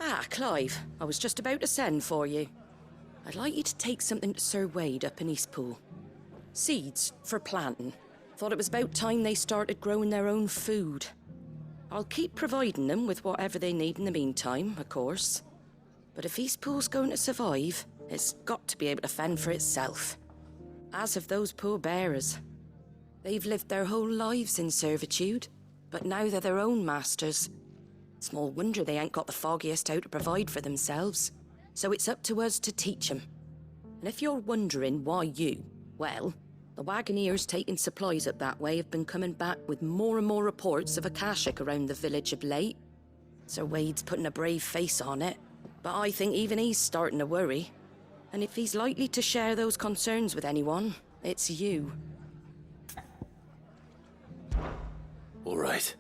Ah, Clive, I was just about to send for you. I'd like you to take something to Sir Wade up in Eastpool. Seeds for planting. Thought it was about time they started growing their own food. I'll keep providing them with whatever they need in the meantime, of course. But if Eastpool's going to survive, it's got to be able to fend for itself. As have those poor bearers. They've lived their whole lives in servitude, but now they're their own masters. Small wonder they ain't got the foggiest how to provide for themselves. So it's up to us to teach them. And if you're wondering why you, well, the wagoneers taking supplies up that way have been coming back with more and more reports of Akashic around the village of late. Sir Wade's putting a brave face on it, but I think even he's starting to worry. And if he's likely to share those concerns with anyone, it's you. All right.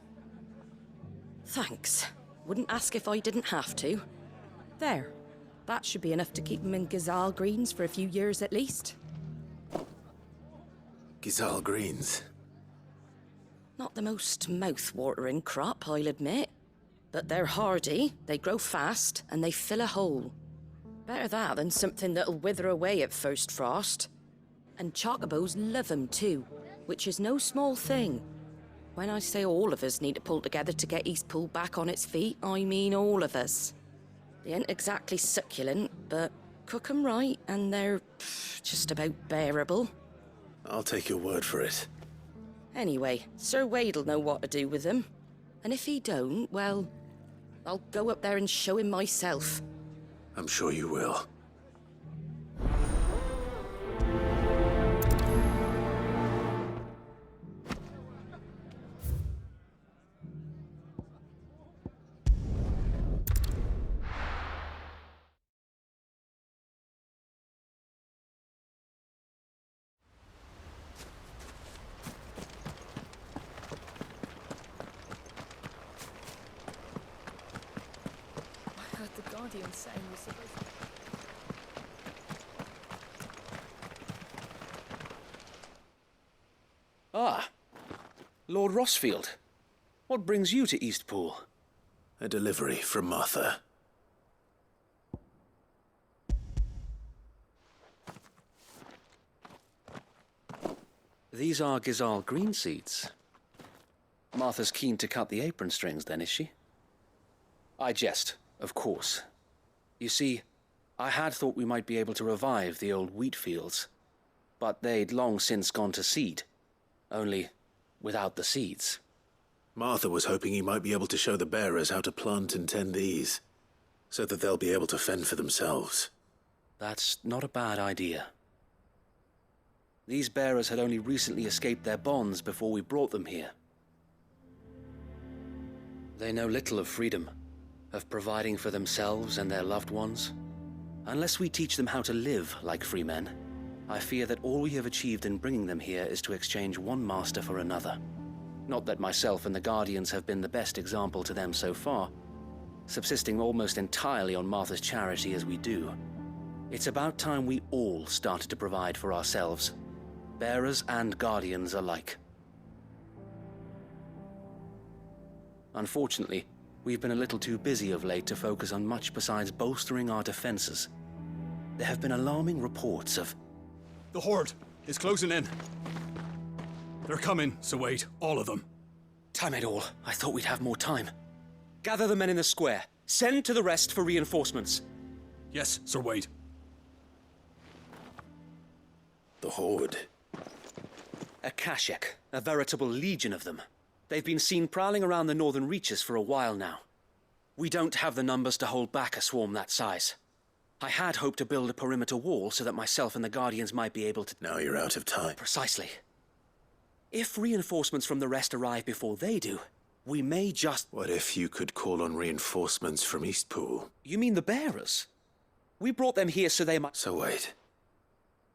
Thanks. Wouldn't ask if I didn't have to. There. That should be enough to keep him in Gazal Greens for a few years at least. Gazal Greens. Not the most mouth-watering crop, I'll admit. But they're hardy, they grow fast, and they fill a hole. Better that than something that'll wither away at first frost. And chocobos love 'em too, which is no small thing. When I say all of us need to pull together to get Eastpool back on its feet, I mean all of us. They ain't exactly succulent, but cook 'em right and they're just about bearable. I'll take your word for it. Anyway, Sir Wade'll know what to do with them. And if he don't, well, I'll go up there and show him myself. I'm sure you will. I heard the Guardian saying we're supposed to... Ah, Lord Rossfield. What brings you to Eastpool? A delivery from Martha. These are Gazal green seeds. Martha's keen to cut the apron strings then, is she? I jest, of course. You see, I had thought we might be able to revive the old wheat fields, but they'd long since gone to seed, only without the seeds. Martha was hoping he might be able to show the bearers how to plant and tend these, so that they'll be able to fend for themselves. That's not a bad idea. These bearers had only recently escaped their bonds before we brought them here. They know little of freedom, of providing for themselves and their loved ones. Unless we teach them how to live like free men, I fear that all we have achieved in bringing them here is to exchange one master for another. Not that myself and the Guardians have been the best example to them so far, subsisting almost entirely on Martha's charity as we do. It's about time we all started to provide for ourselves, bearers and Guardians alike. Unfortunately, we've been a little too busy of late to focus on much besides bolstering our defenses. There have been alarming reports of... The Horde is closing in. They're coming, so wait, all of them. Damn it all, I thought we'd have more time. Gather the men in the square. Send to the rest for reinforcements. Yes, Sir Wade. The Horde. Akashic, a veritable legion of them. They've been seen prowling around the northern reaches for a while now. We don't have the numbers to hold back a swarm that size. I had hoped to build a perimeter wall so that myself and the Guardians might be able to... Now you're out of time. Precisely. If reinforcements from the rest arrive before they do, we may just... What if you could call on reinforcements from Eastpool? You mean the bearers? We brought them here so they might... So wait.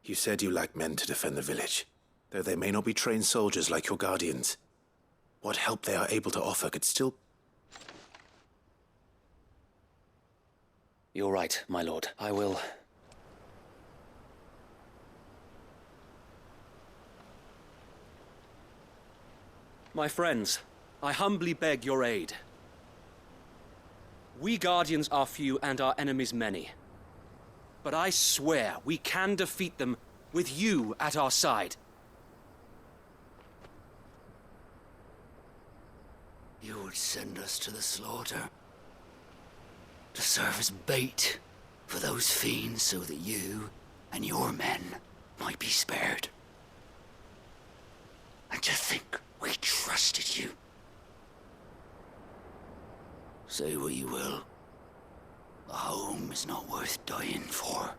You said you lack men to defend the village, though they may not be trained soldiers like your Guardians. What help they are able to offer could still... You're right, my lord. I will... My friends, I humbly beg your aid. We Guardians are few and our enemies many. But I swear we can defeat them with you at our side. You would send us to the slaughter, to serve as bait for those fiends so that you and your men might be spared. And to think we trusted you. Say what you will, a home is not worth dying for.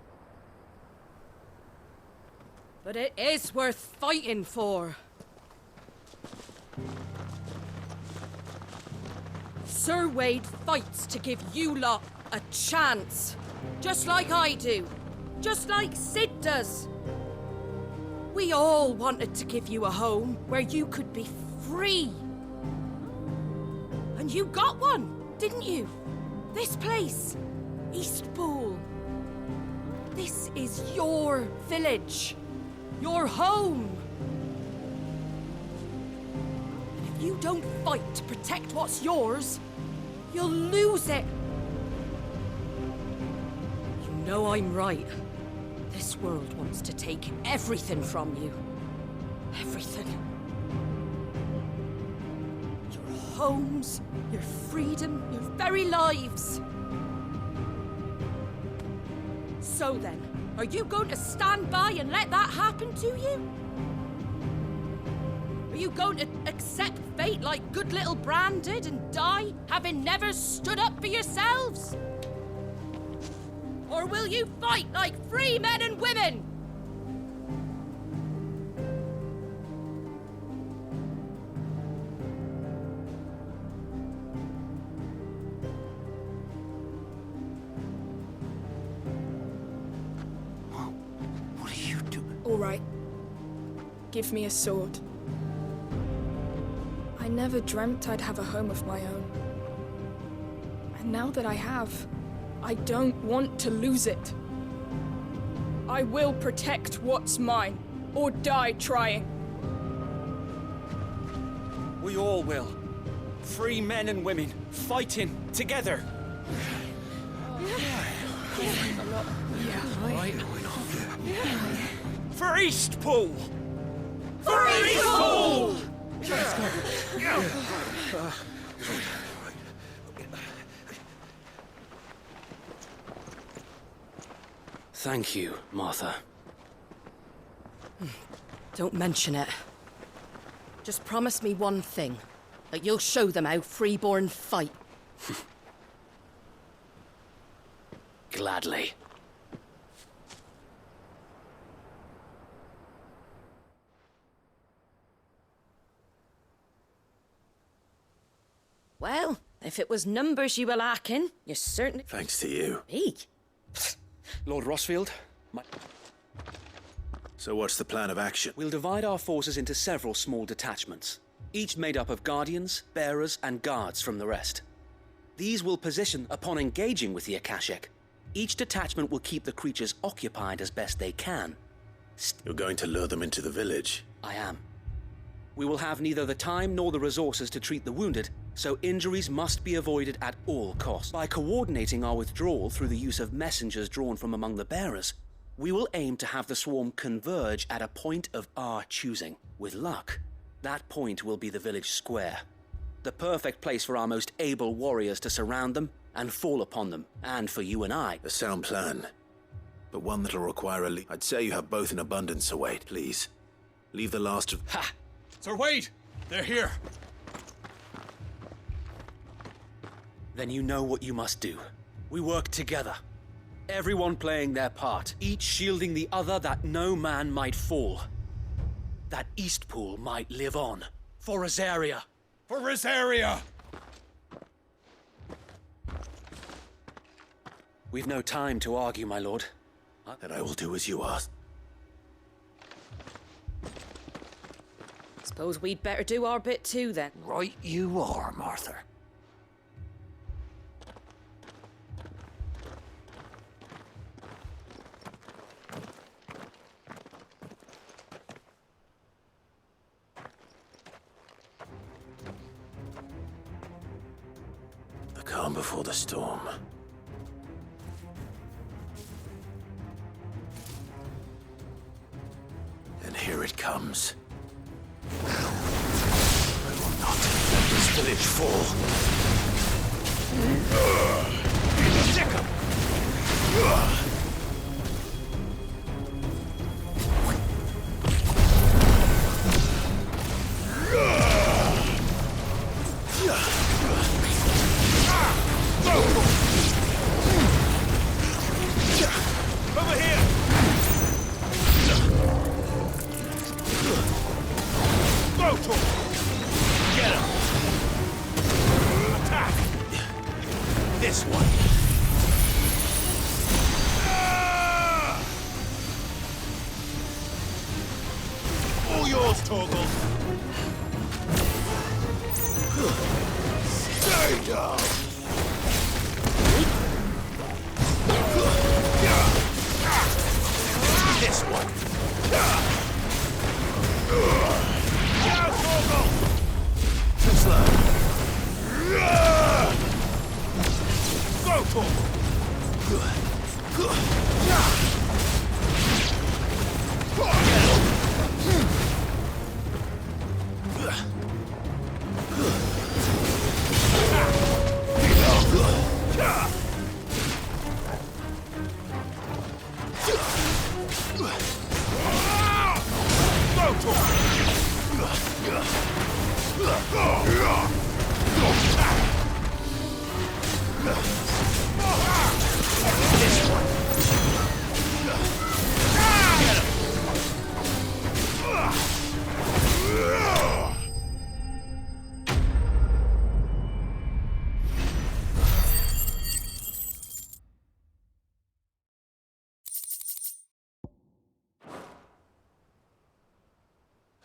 But it is worth fighting for. Sir Wade fights to give you lot a chance. Just like I do. Just like Sid does. We all wanted to give you a home where you could be free. And you got one, didn't you? This place, Eastpool. This is your village. Your home. And if you don't fight to protect what's yours, you'll lose it. You know I'm right. This world wants to take everything from you. Everything. Your homes, your freedom, your very lives. So then, are you going to stand by and let that happen to you? Are you going to accept fate like good little Bran did and die, having never stood up for yourselves? Or will you fight like free men and women? What are you doing? All right. Give me a sword. I never dreamt I'd have a home of my own. And now that I have, I don't want to lose it. I will protect what's mine, or die trying. We all will. Free men and women, fighting together. For Eastpool! For Eastpool! Thank you, Martha. Don't mention it. Just promise me one thing. That you'll show them how freeborn fight. Gladly. Well, if it was numbers you were lacking, you certainly... Thanks to you. Me? Lord Rossfield, So what's the plan of action? we'll divide our forces into several small detachments, each made up of guardians, bearers, and guards from the rest. These will position upon engaging with the Akashic. Each detachment will keep the creatures occupied as best they can. You're going to lure them into the village. I am. We will have neither the time nor the resources to treat the wounded, so injuries must be avoided at all costs. By coordinating our withdrawal through the use of messengers drawn from among the bearers, we will aim to have the swarm converge at a point of our choosing. With luck, that point will be the village square. The perfect place for our most able warriors to surround them and fall upon them, and for you and I. A sound plan. But one that'll require a I'd say you have both in abundance, Sir Wade. Please. Leave the last of... Ha! Sir Wade! They're here! Then you know what you must do. We work together. Everyone playing their part, each shielding the other that no man might fall. That Eastpool might live on. For Rosaria. For Rosaria! We've no time to argue, my lord. Then I will do as you ask. Suppose we'd better do our bit too, then. Right you are, Martha. The calm before the storm. And here it comes. I will not let this village fall. Sick 'em! Over here! Go, Tor! Get him! Attack! This one! All yours, Torgal! Stay down! This one! Now, Torgal! Too slow! Go, Torgal!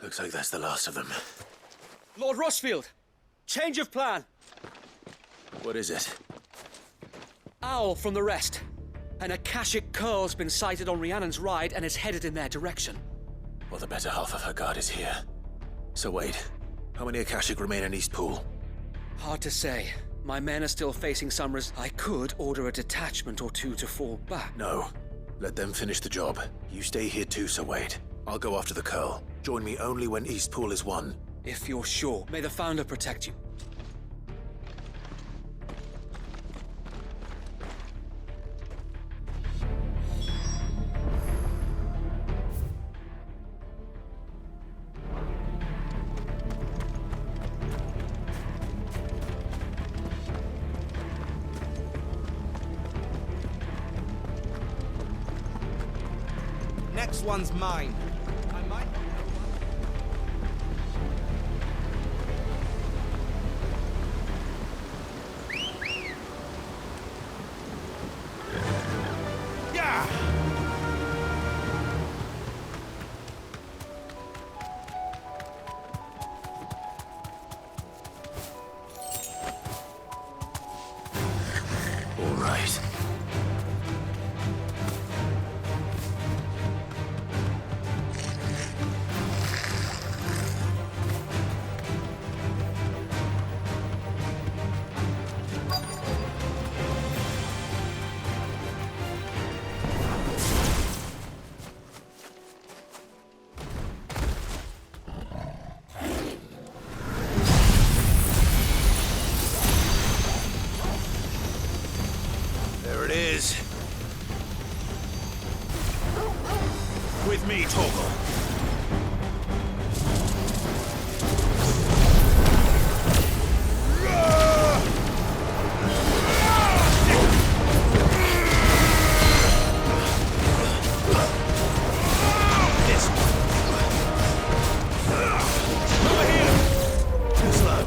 Looks like that's the last of them. Lord Rossfield! Change of plan! What is it? Owl from the rest. An Akashic curl's been sighted on Rhiannon's ride and is headed in their direction. Well, the better half of her guard is here. So wait, how many Akashic remain in Eastpool? Hard to say. My men are still facing some I could order a detachment or two to fall back. No. Let them finish the job. You stay here too, Sir Wade. I'll go after the curl. Join me only when Eastpool is won. If you're sure. May the Founder protect you. Next one's mine. I might... Yeah! All right. There it is. With me, Torgal. This one. Over here. Too slow.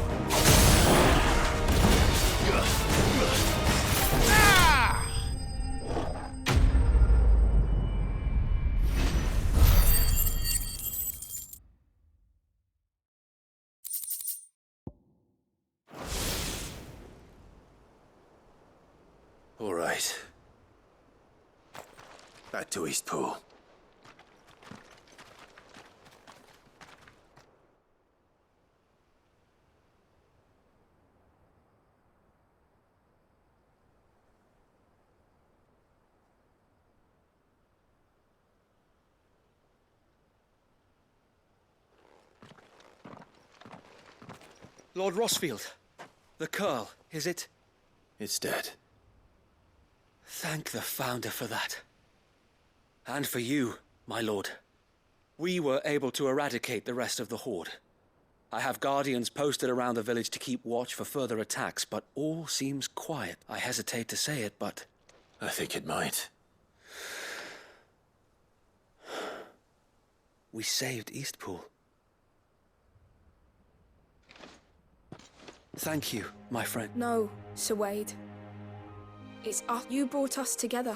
All right. Back to Eastpool. Lord Rosfield, the Curl, is it? It's dead. Thank the Founder for that. And for you, my lord. We were able to eradicate the rest of the Horde. I have guardians posted around the village to keep watch for further attacks, but all seems quiet. I hesitate to say it, but... I think it might. We saved Eastpool. Thank you, my friend. No, Sir Wade. It's us. You brought us together.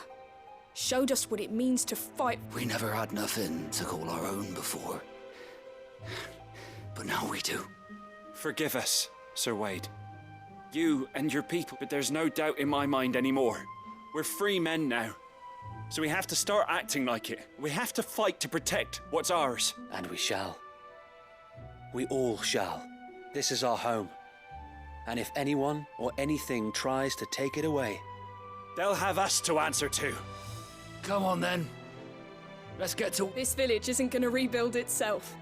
Showed us what it means to fight. We never had nothing to call our own before. But now we do. Forgive us, Sir Wade. You and your people, but there's no doubt in my mind anymore. We're free men now. So we have to start acting like it. We have to fight to protect what's ours. And we shall. We all shall. This is our home. And if anyone or anything tries to take it away, they'll have us to answer to. Come on then. Let's get to... This village isn't gonna rebuild itself.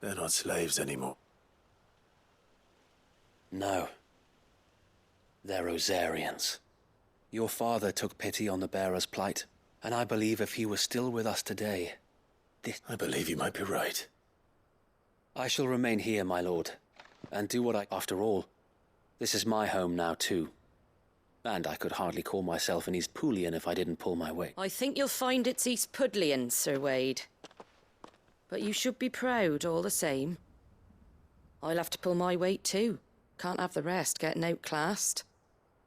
They're not slaves anymore. no. They're Rosarians. Your father took pity on the bearer's plight, and I believe if he was still with us today, I believe you might be right. I shall remain here, my lord, and do what I... After all, this is my home now, too. And I could hardly call myself an Eastpoolian if I didn't pull my weight. I think you'll find it's Eastpudlian, Sir Wade. But you should be proud, all the same. I'll have to pull my weight, too. Can't have the rest getting outclassed.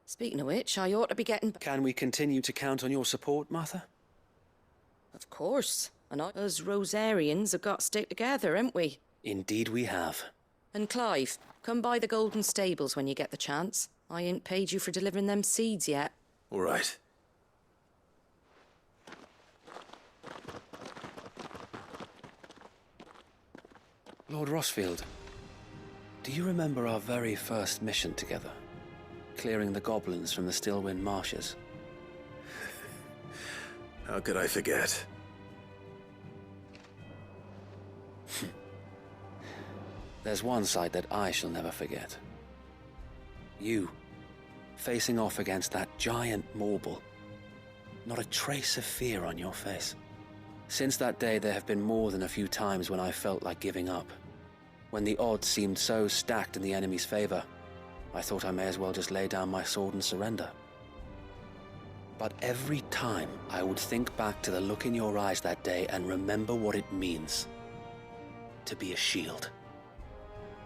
Speaking of which, I ought to be getting... Can we continue to count on your support, Martha? Of course. And us Rosarians have got to stick together, haven't we? Indeed we have. And Clive, come by the Golden Stables when you get the chance. I ain't paid you for delivering them seeds yet. All right. Lord Rosfield, do you remember our very first mission together? Clearing the goblins from the Stillwind marshes? How could I forget? There's one sight that I shall never forget. You, facing off against that giant Morble. Not a trace of fear on your face. Since that day, there have been more than a few times when I felt like giving up. When the odds seemed so stacked in the enemy's favor, I thought I may as well just lay down my sword and surrender. But every time, I would think back to the look in your eyes that day and remember what it means to be a shield.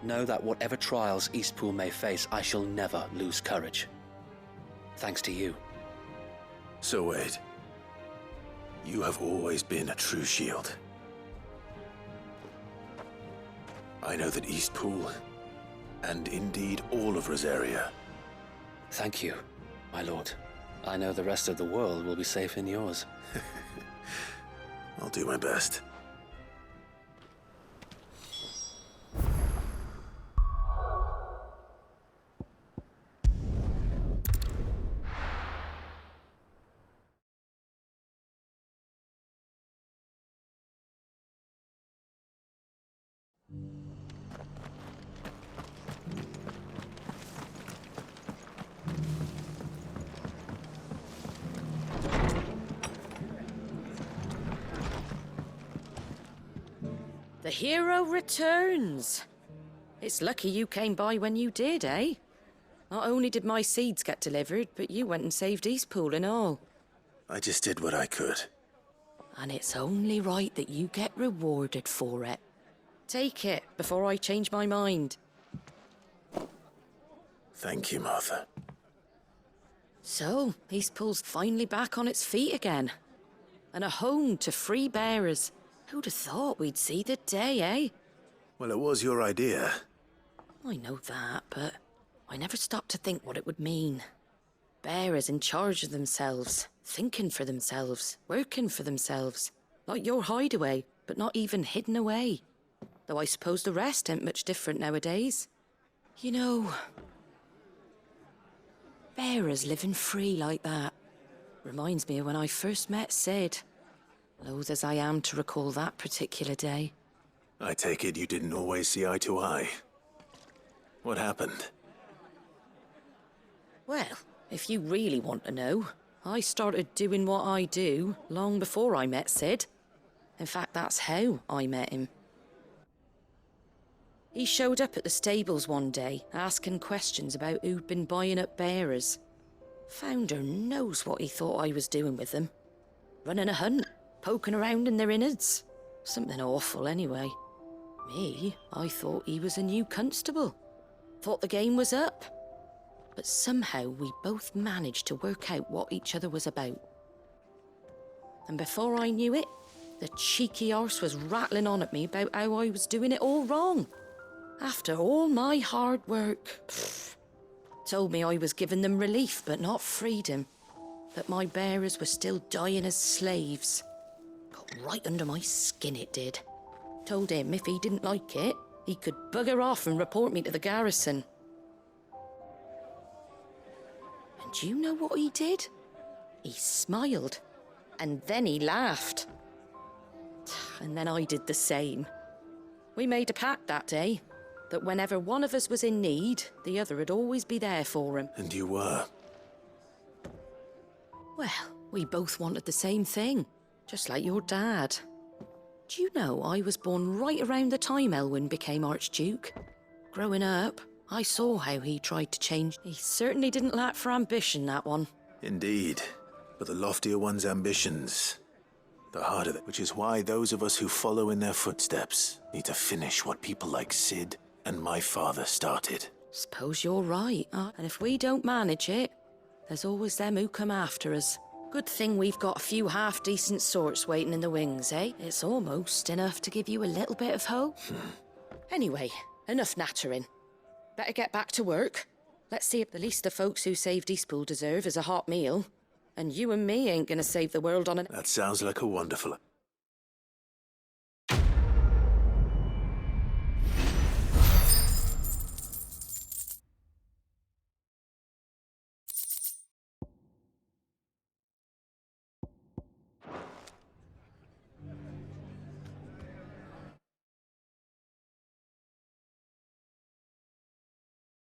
Know that whatever trials Eastpool may face, I shall never lose courage. Thanks to you. So Wade, you have always been a true shield. I know that Eastpool, and indeed all of Rosaria... Thank you, my lord. I know the rest of the world will be safe in yours. I'll do my best. The hero returns. It's lucky you came by when you did, eh? Not only did my seeds get delivered, but you went and saved Eastpool and all. I just did what I could. And it's only right that you get rewarded for it. Take it before I change my mind. Thank you, Martha. So, Eastpool's finally back on its feet again. And a home to free bearers. Who'd have thought we'd see the day, eh? Well, it was your idea. I know that, but I never stopped to think what it would mean. Bearers in charge of themselves, thinking for themselves, working for themselves. Like your hideaway, but not even hidden away. Though I suppose the rest ain't much different nowadays. You know, bearers living free like that. Reminds me of when I first met Sid. Loath as I am to recall that particular day. I take it you didn't always see eye to eye. What happened? Well, if you really want to know, I started doing what I do long before I met Sid. In fact, that's how I met him. He showed up at the stables one day, asking questions about who'd been buying up bearers. Founder knows what he thought I was doing with them. Running a hunt, poking around in their innards. Something awful, anyway. Me, I thought he was a new constable. Thought the game was up. But somehow we both managed to work out what each other was about. And before I knew it, the cheeky arse was rattling on at me about how I was doing it all wrong. After all my hard work. Told me I was giving them relief, but not freedom. That my bearers were still dying as slaves. Got right under my skin, it did. Told him if he didn't like it, he could bugger off and report me to the garrison. And do you know what he did? He smiled. And then he laughed. And then I did the same. We made a pact that day. That whenever one of us was in need, the other would always be there for him. And you were? Well, we both wanted the same thing, just like your dad. Do you know I was born right around the time Elwyn became Archduke? Growing up, I saw how he tried to change. He certainly didn't lack for ambition, that one. Indeed. But the loftier one's ambitions, the harder, which is why those of us who follow in their footsteps need to finish what people like Sid and my father started. Suppose you're right, and if we don't manage it, there's always them who come after us. Good thing we've got a few half-decent sorts waiting in the wings, eh? It's almost enough to give you a little bit of hope. Anyway, enough nattering. Better get back to work. Let's see if the least the folks who saved Eastpool deserve is a hot meal. And you and me ain't gonna save the world on an... That sounds like a wonderful...